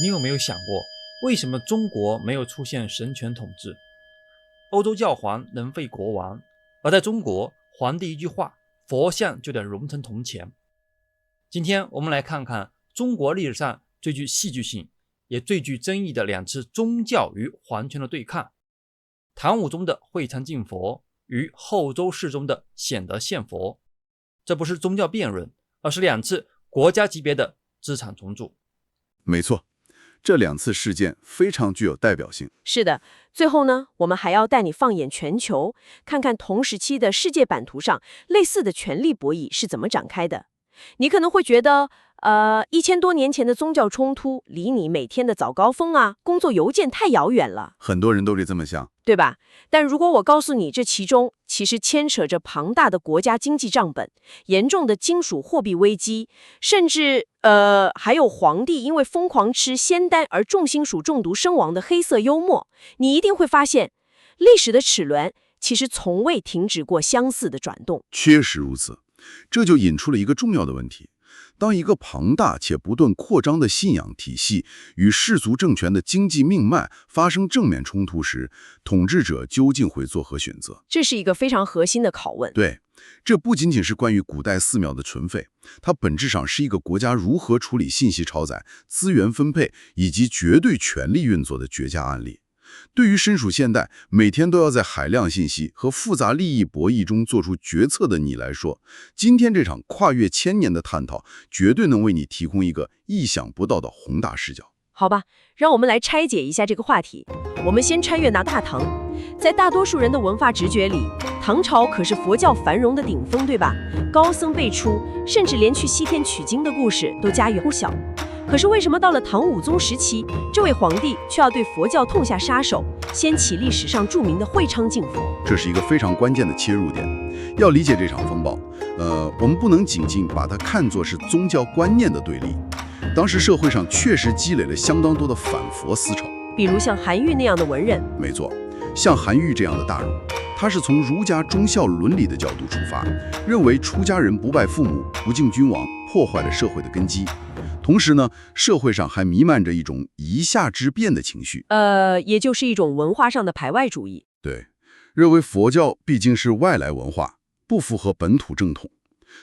你有没有想过，为什么中国没有出现神权统治？欧洲教皇能废国王，而在中国，皇帝一句话，佛像就得熔成铜钱。今天我们来看看中国历史上最具戏剧性也最具争议的两次宗教与皇权的对抗：唐武宗的会昌敬佛与后周世宗的显德献佛。这不是宗教辩论，而是两次国家级别的资产重组。没错，这两次事件非常具有代表性。是的，最后呢，我们还要带你放眼全球，看看同时期的世界版图上类似的权力博弈是怎么展开的。你可能会觉得，1000多年前的宗教冲突离你每天的早高峰工作邮件太遥远了，很多人都是这么想，对吧？但如果我告诉你，这其中其实牵扯着庞大的国家经济账本、严重的金属货币危机，甚至还有皇帝因为疯狂吃仙丹而重金属中毒身亡的黑色幽默，你一定会发现，历史的齿轮其实从未停止过相似的转动。确实如此。这就引出了一个重要的问题：当一个庞大且不断扩张的信仰体系与世俗政权的经济命脉发生正面冲突时，统治者究竟会作何选择？这是一个非常核心的拷问。对，这不仅仅是关于古代寺庙的存废，它本质上是一个国家如何处理信息超载、资源分配以及绝对权力运作的绝佳案例。对于身处现代，每天都要在海量信息和复杂利益博弈中做出决策的你来说，今天这场跨越1000年的探讨，绝对能为你提供一个意想不到的宏大视角。好吧，让我们来拆解一下这个话题。我们先穿越大唐，在大多数人的文化直觉里，唐朝可是佛教繁荣的顶峰，对吧？高僧辈出，甚至连去西天取经的故事都家喻户晓。可是为什么到了唐武宗时期，这位皇帝却要对佛教痛下杀手，掀起历史上著名的会昌敬佛？这是一个非常关键的切入点。要理解这场风暴，我们不能仅仅把它看作是宗教观念的对立。当时社会上确实积累了相当多的反佛思潮，比如像韩愈那样的文人。没错，像韩愈这样的大儒，他是从儒家忠孝伦理的角度出发，认为出家人不拜父母、不敬君王，破坏了社会的根基。同时呢，社会上还弥漫着一种以下之辩的情绪，也就是一种文化上的排外主义。对，认为佛教毕竟是外来文化，不符合本土正统。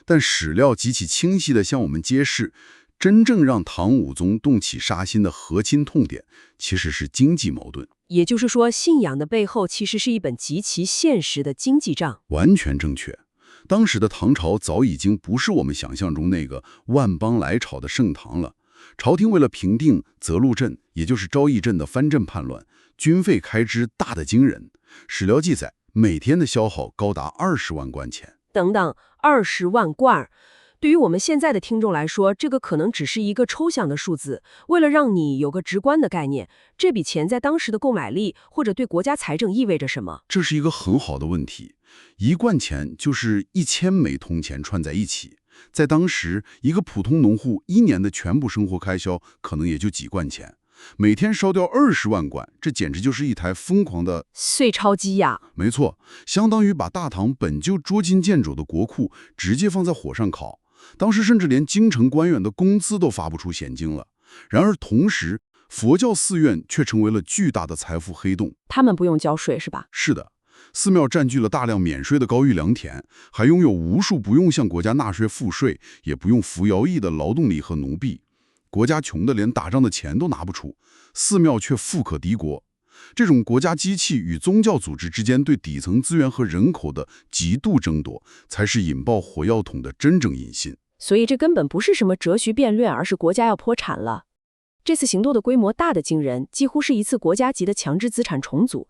但史料极其清晰地向我们揭示，真正让唐武宗动起杀心的核心痛点，其实是经济矛盾。也就是说，信仰的背后其实是一本极其现实的经济账。完全正确。当时的唐朝早已经不是我们想象中那个万邦来朝的盛唐了。朝廷为了平定泽禄镇，也就是昭义镇的藩镇叛乱，军费开支大得惊人。史料记载，每天的消耗高达20万贯钱。等等，20万贯。对于我们现在的听众来说，这个可能只是一个抽象的数字。为了让你有个直观的概念，这笔钱在当时的购买力或者对国家财政意味着什么？这是一个很好的问题。1贯钱就是1000枚铜钱串在一起，在当时，一个普通农户1年的全部生活开销可能也就几贯钱，每天烧掉20万贯，这简直就是一台疯狂的碎钞机呀！没错，相当于把大唐本就捉襟见肘的国库直接放在火上烤。当时甚至连京城官员的工资都发不出现金了。然而同时，佛教寺院却成为了巨大的财富黑洞。他们不用交税是吧？是的，寺庙占据了大量免税的高玉良田，还拥有无数不用向国家纳税赋税，也不用服徭役的劳动力和奴婢。国家穷得连打仗的钱都拿不出，寺庙却富可敌国。这种国家机器与宗教组织之间对底层资源和人口的极度争夺，才是引爆火药桶的真正引信。所以这根本不是什么哲学辩论，而是国家要破产了。这次行动的规模大得惊人，几乎是一次国家级的强制资产重组。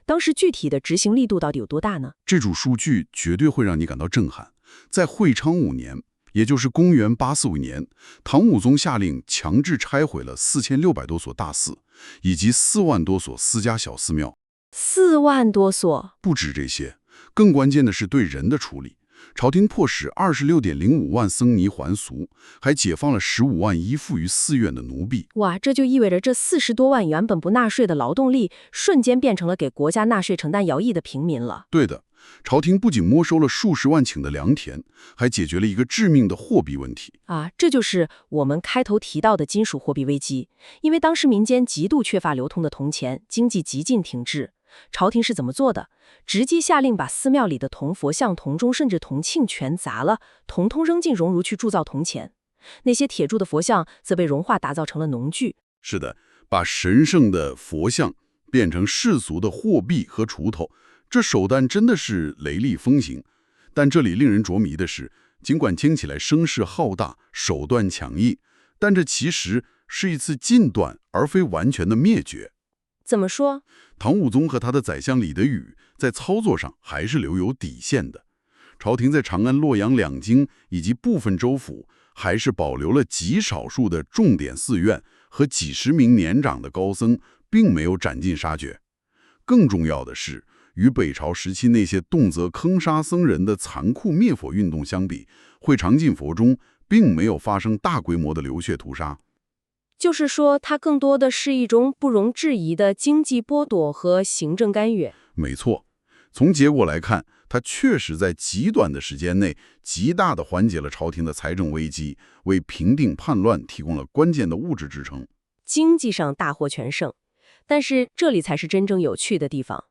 当时具体的执行力度到底有多大呢？这组数据绝对会让你感到震撼。在会昌5年，也就是公元845年，唐武宗下令强制拆毁了4600多所大寺，以及4万多所私家小寺庙。4万多所？不止这些，更关键的是对人的处理。朝廷迫使26.05万僧尼还俗，还解放了15万依附于寺院的奴婢。哇，这就意味着这40多万原本不纳税的劳动力，瞬间变成了给国家纳税承担徭役的平民了。对的，朝廷不仅没收了数十万顷的良田，还解决了一个致命的货币问题。这就是我们开头提到的金属货币危机。因为当时民间极度缺乏流通的铜钱，经济极尽停滞。朝廷是怎么做的？直接下令把寺庙里的铜佛像、铜钟甚至铜磬全砸了，统统扔进熔炉去铸造铜钱。那些铁铸的佛像则被融化打造成了农具。是的，把神圣的佛像变成世俗的货币和锄头，这手段真的是雷厉风行。但这里令人着迷的是，尽管听起来声势浩大、手段强硬，但这其实是一次禁断而非完全的灭绝。怎么说？唐武宗和他的宰相李德宇在操作上还是留有底线的。朝廷在长安、洛阳两京以及部分州府，还是保留了极少数的重点寺院和几十名年长的高僧，并没有斩尽杀绝。更重要的是，与北朝时期那些动辄坑杀僧人的残酷灭佛运动相比，会长禁佛中并没有发生大规模的流血屠杀。就是说，它更多的是一种不容置疑的经济剥夺和行政干预。没错，从结果来看，它确实在极短的时间内，极大地缓解了朝廷的财政危机，为平定叛乱提供了关键的物质支撑。经济上大获全胜。但是这里才是真正有趣的地方。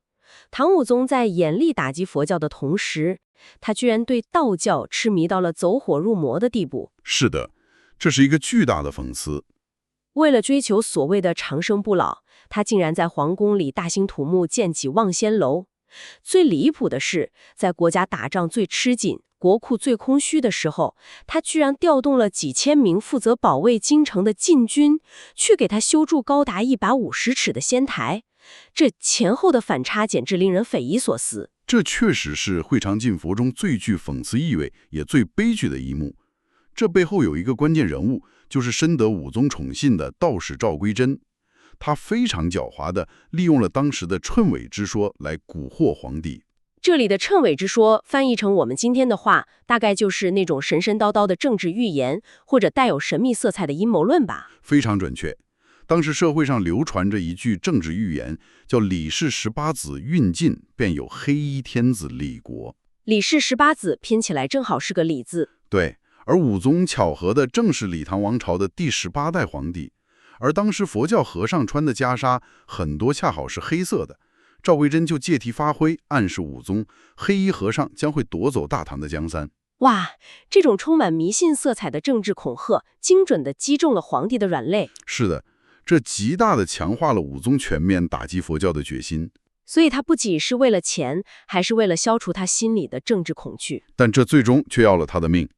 唐武宗在严厉打击佛教的同时，他居然对道教痴迷到了走火入魔的地步。是的，这是一个巨大的讽刺。为了追求所谓的长生不老，他竟然在皇宫里大兴土木建起望仙楼。最离谱的是，在国家打仗最吃紧、国库最空虚的时候，他居然调动了几千名负责保卫京城的禁军，去给他修筑高达150尺的仙台。这前后的反差简直令人匪夷所思。这确实是会长禁佛中最具讽刺意味也最悲剧的一幕。这背后有一个关键人物，就是深得武宗宠信的道士赵归真。他非常狡猾地利用了当时的谶纬之说来蛊惑皇帝。这里的谶纬之说翻译成我们今天的话，大概就是那种神神叨叨的政治预言，或者带有神秘色彩的阴谋论吧。非常准确。当时社会上流传着一句政治预言，叫李氏18子运尽，便有黑衣天子立国。李氏18子拼起来正好是个李字。对，而武宗巧合的正是李唐王朝的第18代皇帝。而当时佛教和尚穿的袈裟很多恰好是黑色的，赵归真就借题发挥，暗示武宗黑衣和尚将会夺走大唐的江山。哇，这种充满迷信色彩的政治恐吓，精准地击中了皇帝的软肋。是的，这极大地强化了武宗全面打击佛教的决心。所以他不仅是为了钱，还是为了消除他心里的政治恐惧。但这最终却要了他的命。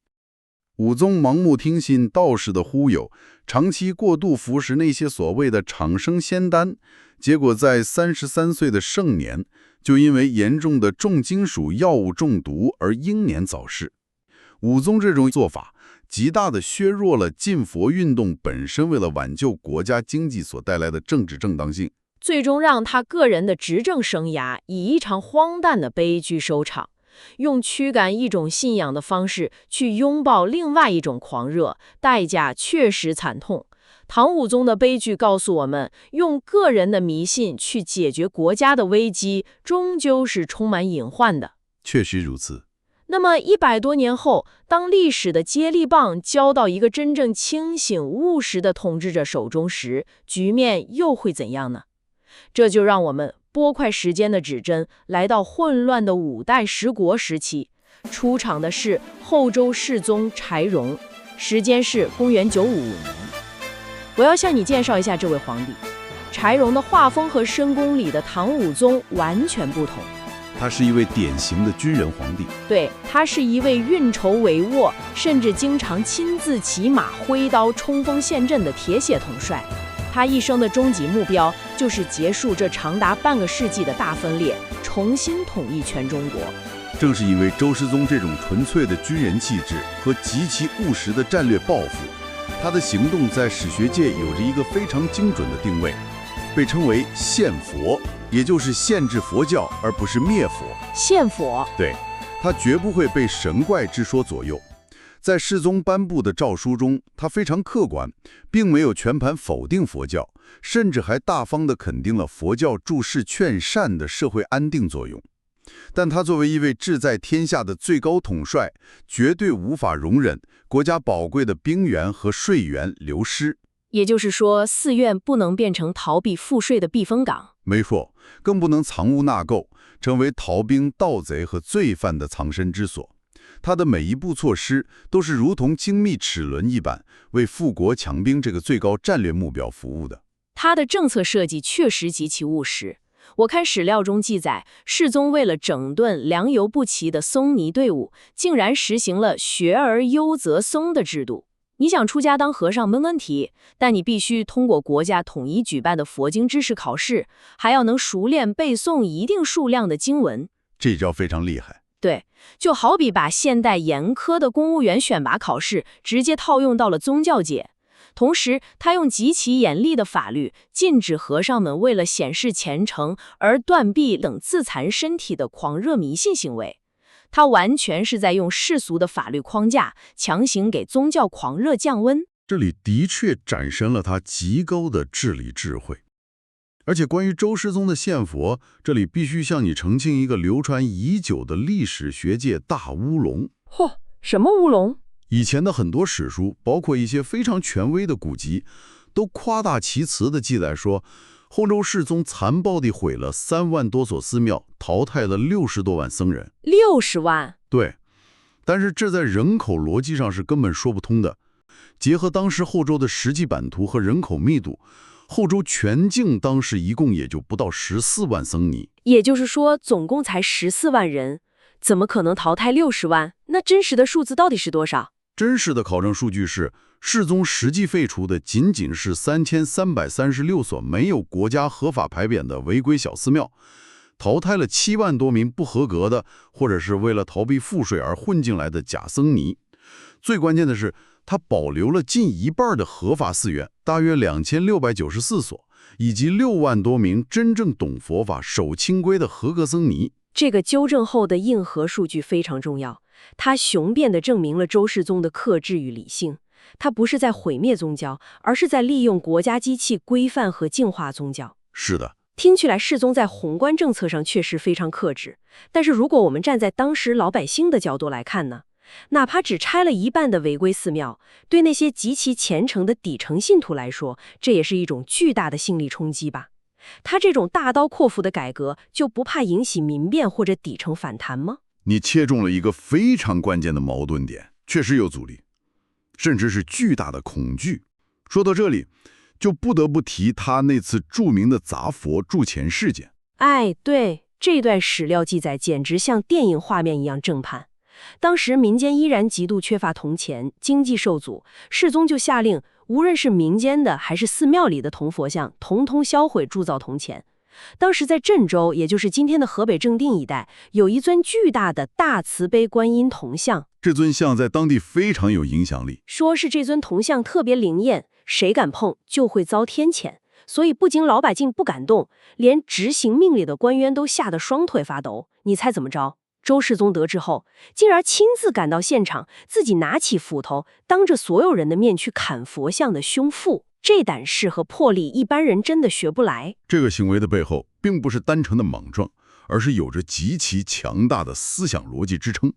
武宗盲目听信道士的忽悠，长期过度服食那些所谓的长生仙丹，结果在33岁的盛年，就因为严重的重金属药物中毒而英年早逝。武宗这种做法，极大地削弱了禁佛运动本身为了挽救国家经济所带来的政治正当性，最终让他个人的执政生涯以一场荒诞的悲剧收场。用驱赶一种信仰的方式去拥抱另外一种狂热，代价确实惨痛。唐武宗的悲剧告诉我们，用个人的迷信去解决国家的危机，终究是充满隐患的。确实如此。那么100多年后，当历史的接力棒交到一个真正清醒务实的统治者手中时，局面又会怎样呢？这就让我们拨快时间的指针，来到混乱的5代十国时期。出场的是后周世宗柴荣，时间是公元955年。我要向你介绍一下这位皇帝。柴荣的画风和深宫里的唐武宗完全不同。他是一位典型的军人皇帝。对，他是一位运筹帷幄，甚至经常亲自骑马挥刀冲锋陷阵的铁血统帅。他一生的终极目标就是结束这长达半个世纪的大分裂，重新统一全中国。正是因为周世宗这种纯粹的军人气质和极其务实的战略抱负，他的行动在史学界有着一个非常精准的定位，被称为献佛，也就是限制佛教而不是灭佛。献佛，对，他绝不会被神怪之说左右。在世宗颁布的诏书中，他非常客观，并没有全盘否定佛教，甚至还大方地肯定了佛教助世劝善的社会安定作用。但他作为一位志在天下的最高统帅，绝对无法容忍国家宝贵的兵源和税源流失。也就是说，寺院不能变成逃避赋税的避风港。没错，更不能藏污纳垢，成为逃兵、盗贼和罪犯的藏身之所。他的每一步措施都是如同精密齿轮一般，为富国强兵这个最高战略目标服务的。他的政策设计确实极其务实。我看史料中记载，世宗为了整顿良莠不齐的僧尼队伍，竟然实行了学而优则僧的制度。你想出家当和尚没问题，但你必须通过国家统一举办的佛经知识考试，还要能熟练背诵一定数量的经文。这招非常厉害。对，就好比把现代严苛的公务员选拔考试直接套用到了宗教界。同时，他用极其严厉的法律禁止和尚们为了显示虔诚而断臂等自残身体的狂热迷信行为。他完全是在用世俗的法律框架强行给宗教狂热降温。这里的确展现了他极高的治理智慧。而且关于周世宗的献佛，这里必须向你澄清一个流传已久的历史学界大乌龙。嚯，什么乌龙？以前的很多史书，包括一些非常权威的古籍，都夸大其词地记载说，后周世宗残暴地毁了3万多所寺庙，淘汰了60多万僧人。60万？对，但是这在人口逻辑上是根本说不通的。结合当时后周的实际版图和人口密度，后周全境当时一共也就不到14万僧尼，也就是说总共才14万人，怎么可能淘汰60万？那真实的数字到底是多少？真实的考证数据是，世宗实际废除的仅仅是3336所没有国家合法牌匾的违规小寺庙，淘汰了7万多名不合格的，或者是为了逃避赋税而混进来的假僧尼。最关键的是，他保留了近一半的合法寺院，大约2694所，以及6万多名真正懂佛法、守清规的合格僧尼。这个纠正后的硬核数据非常重要，它雄辩地证明了周世宗的克制与理性。他不是在毁灭宗教，而是在利用国家机器规范和净化宗教。是的，听起来世宗在宏观政策上确实非常克制，但是如果我们站在当时老百姓的角度来看呢？哪怕只拆了一半的违规寺庙，对那些极其虔诚的底层信徒来说，这也是一种巨大的心理冲击吧。他这种大刀阔斧的改革，就不怕引起民变或者底层反弹吗？你切中了一个非常关键的矛盾点，确实有阻力，甚至是巨大的恐惧。说到这里，就不得不提他那次著名的砸佛铸钱事件。哎，对，这段史料记载简直像电影画面一样正判。当时民间依然极度缺乏铜钱，经济受阻，世宗就下令，无论是民间的还是寺庙里的铜佛像，统统销毁铸造铜钱。当时在郑州，也就是今天的河北正定一带，有一尊巨大的大慈悲观音铜像。这尊像在当地非常有影响力，说是这尊铜像特别灵验，谁敢碰就会遭天谴。所以不仅老百姓不敢动，连执行命令的官员都吓得双腿发抖。你猜怎么着？周世宗得知后，竟然亲自赶到现场，自己拿起斧头，当着所有人的面去砍佛像的胸腹。这胆识和魄力，一般人真的学不来。这个行为的背后，并不是单纯的莽撞，而是有着极其强大的思想逻辑支撑。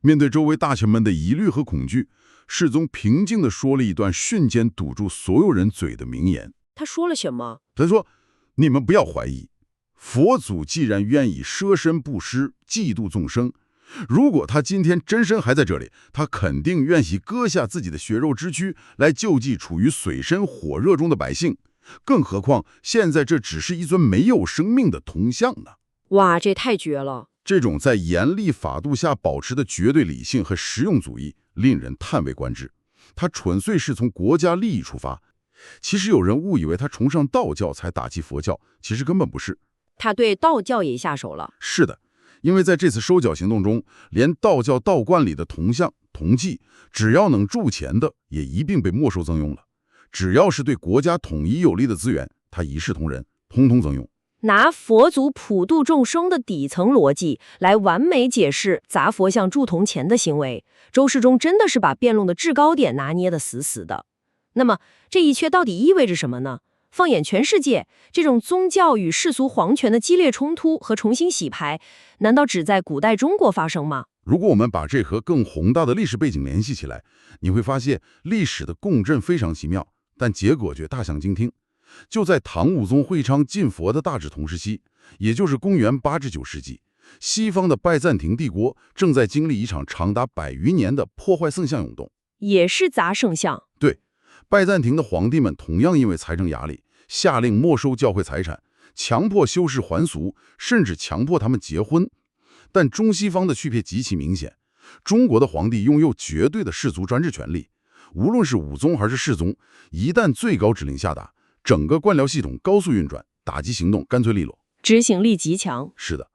面对周围大臣们的疑虑和恐惧，世宗平静地说了一段瞬间堵住所有人嘴的名言。他说了什么？他说：“你们不要怀疑，佛祖既然愿意舍身布施，济度众生，如果他今天真身还在这里，他肯定愿意割下自己的血肉之躯来救济处于水深火热中的百姓。更何况现在这只是一尊没有生命的铜像呢。”哇，这太绝了！这种在严厉法度下保持的绝对理性和实用主义，令人叹为观止。他纯粹是从国家利益出发。其实有人误以为他崇尚道教才打击佛教，其实根本不是。他对道教也下手了。是的，因为在这次收缴行动中，连道教道观里的铜像、铜器，只要能铸钱的，也一并被没收赠用了。只要是对国家统一有利的资源，他一视同仁，通通赠用。拿佛祖普度众生的底层逻辑来完美解释砸佛像铸铜钱的行为，周世忠真的是把辩论的制高点拿捏得死死的。那么这一切到底意味着什么呢？放眼全世界，这种宗教与世俗皇权的激烈冲突和重新洗牌，难道只在古代中国发生吗？如果我们把这和更宏大的历史背景联系起来，你会发现历史的共振非常奇妙，但结果却大相径庭。就在唐武宗会昌禁佛的大致同时期，也就是公元8至9世纪，西方的拜占庭帝国正在经历一场长达100余年的破坏圣像运动。也是砸圣像。对，拜占庭的皇帝们同样因为财政压力，下令没收教会财产，强迫修士还俗，甚至强迫他们结婚。但中西方的区别极其明显，中国的皇帝拥有绝对的氏族专制权利，无论是武宗还是世宗，一旦最高指令下达，整个官僚系统高速运转，打击行动干脆利落，执行力极强。是的，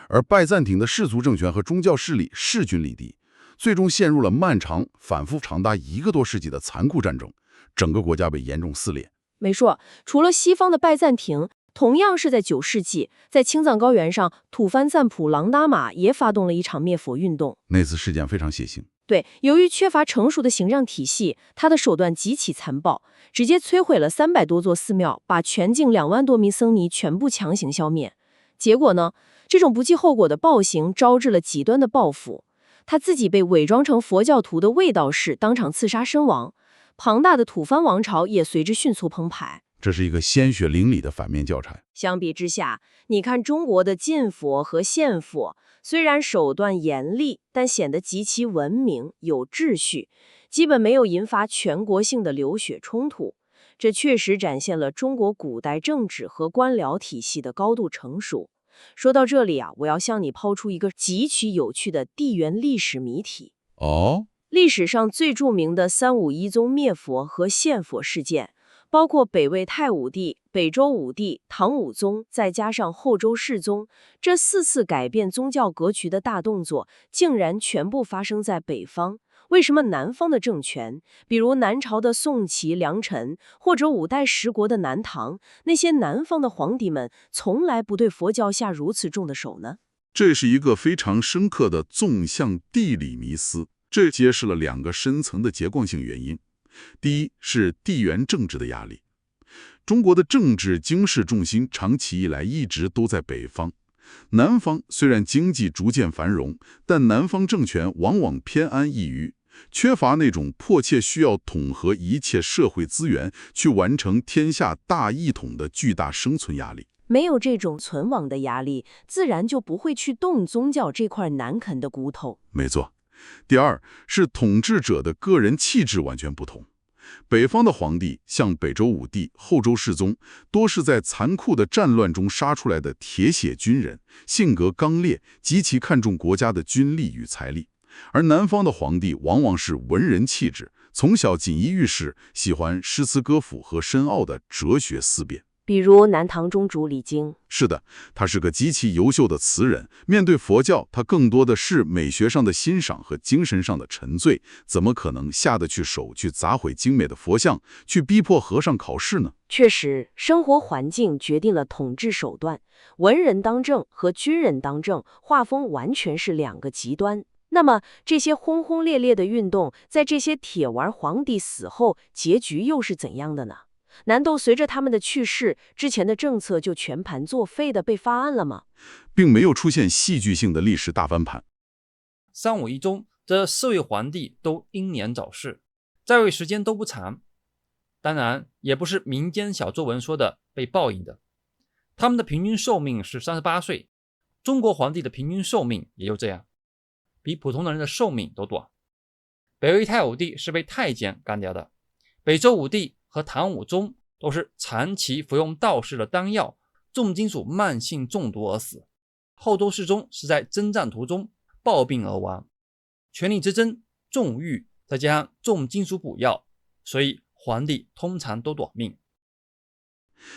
而拜占庭的氏族政权和宗教势力势均力敌，最终陷入了漫长、反复长达1个多世纪的残酷战争，整个国家被严重撕裂。没错，除了西方的拜占庭，同样是在9世纪，在青藏高原上，吐蕃赞普朗达玛也发动了一场灭佛运动。那次事件非常血腥。对，由于缺乏成熟的行政体系，他的手段极其残暴，直接摧毁了300多座寺庙，把全境2万多名僧尼全部强行消灭。结果呢，这种不计后果的暴行招致了极端的报复。他自己被伪装成佛教徒的卫道士当场刺杀身亡，庞大的吐蕃王朝也随之迅速崩盘。这是一个鲜血淋漓的反面教材。相比之下，你看中国的禁佛和限佛，虽然手段严厉，但显得极其文明、有秩序，基本没有引发全国性的流血冲突。这确实展现了中国古代政治和官僚体系的高度成熟。说到这里啊，我要向你抛出一个极其有趣的地缘历史谜题。哦，历史上最著名的351宗灭佛和限佛事件，包括北魏太武帝、北周武帝、唐武宗，再加上后周世宗，这4次改变宗教格局的大动作，竟然全部发生在北方。为什么南方的政权，比如南朝的宋齐梁陈，或者5代十国的南唐，那些南方的皇帝们从来不对佛教下如此重的手呢？这是一个非常深刻的纵向地理迷思，这揭示了2个深层的结构性原因。第一是地缘政治的压力。中国的政治经世重心长期以来一直都在北方，南方虽然经济逐渐繁荣，但南方政权往往偏安一隅，缺乏那种迫切需要统合一切社会资源去完成天下大一统的巨大生存压力。没有这种存亡的压力，自然就不会去动宗教这块难啃的骨头。没错。第二是统治者的个人气质完全不同。北方的皇帝，像北周武帝、后周世宗，多是在残酷的战乱中杀出来的铁血军人，性格刚烈，极其看重国家的军力与财力。而南方的皇帝往往是文人气质，从小锦衣玉食，喜欢诗词歌赋和深奥的哲学思辨。比如南唐中主李经。是的，他是个极其优秀的词人。面对佛教，他更多的是美学上的欣赏和精神上的沉醉，怎么可能下得去手去砸毁精美的佛像，去逼迫和尚考试呢？确实，生活环境决定了统治手段，文人当政和军人当政，画风完全是2个极端。那么这些轰轰烈烈的运动，在这些铁腕皇帝死后，结局又是怎样的呢？难道随着他们的去世，之前的政策就全盘作废的被发案了吗？并没有出现戏剧性的历史大翻盘。351中，这4位皇帝都英年早逝，在位时间都不长。当然，也不是民间小作文说的被报应的。他们的平均寿命是38岁，中国皇帝的平均寿命也就这样，比普通人的寿命都短。北魏太武帝是被太监干掉的，北周武帝和唐武宗都是长期服用道士的丹药，重金属慢性中毒而死。后周世宗是在征战途中暴病而亡。权力之争、纵欲，再加上重金属补药，所以皇帝通常都短命。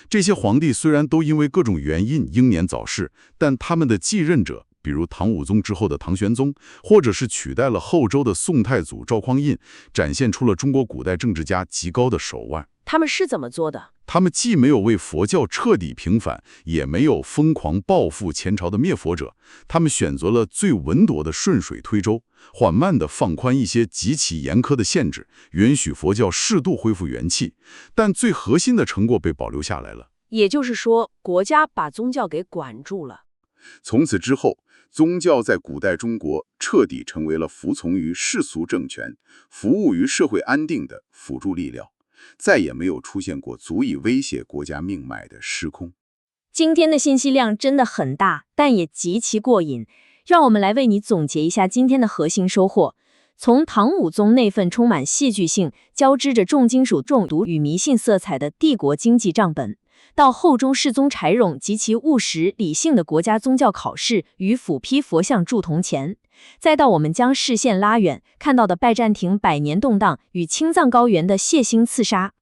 这些皇帝虽然都因为各种原因英年早逝，但他们的继任者比如唐武宗之后的唐玄宗，或者是取代了后周的宋太祖赵匡胤，展现出了中国古代政治家极高的手腕。他们是怎么做的？他们既没有为佛教彻底平反，也没有疯狂报复前朝的灭佛者，他们选择了最稳妥的顺水推舟，缓慢地放宽一些极其严苛的限制，允许佛教适度恢复元气，但最核心的成果被保留下来了。也就是说，国家把宗教给管住了。从此之后，宗教在古代中国彻底成为了服从于世俗政权、服务于社会安定的辅助力量，再也没有出现过足以威胁国家命脉的失控。今天的信息量真的很大，但也极其过瘾。让我们来为你总结一下今天的核心收获。从唐武宗那份充满戏剧性、交织着重金属中毒与迷信色彩的帝国经济账本，到后中世宗柴荣极其务实理性的国家宗教考试与斧劈佛像铸铜钱，再到我们将视线拉远看到的拜占庭百年动荡与青藏高原的血腥刺杀。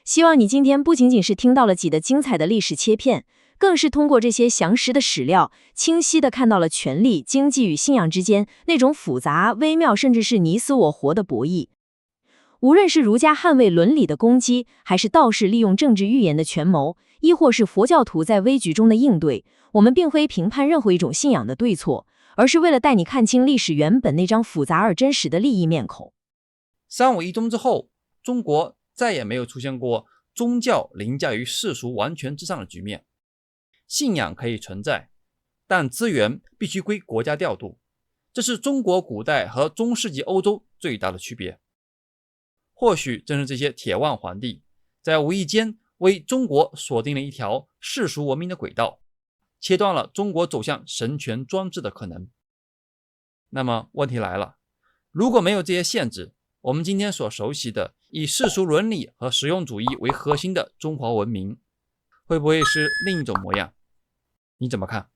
希望你今天不仅仅是听到了几的精彩的历史切片，更是通过这些详实的史料，清晰地看到了权力、经济与信仰之间那种复杂、微妙，甚至是你死我活的博弈。无论是儒家捍卫伦理的攻击，还是道士利用政治预言的权谋，亦或是佛教徒在危局中的应对，我们并非评判任何一种信仰的对错，而是为了带你看清历史原本那张复杂而真实的利益面孔。3·5一中之后，中国再也没有出现过宗教凌驾于世俗完全之上的局面。信仰可以存在，但资源必须归国家调度，这是中国古代和中世纪欧洲最大的区别。或许正是这些铁腕皇帝，在无意间为中国锁定了一条世俗文明的轨道，切断了中国走向神权专制的可能。那么问题来了，如果没有这些限制，我们今天所熟悉的以世俗伦理和实用主义为核心的中华文明，会不会是另一种模样？你怎么看？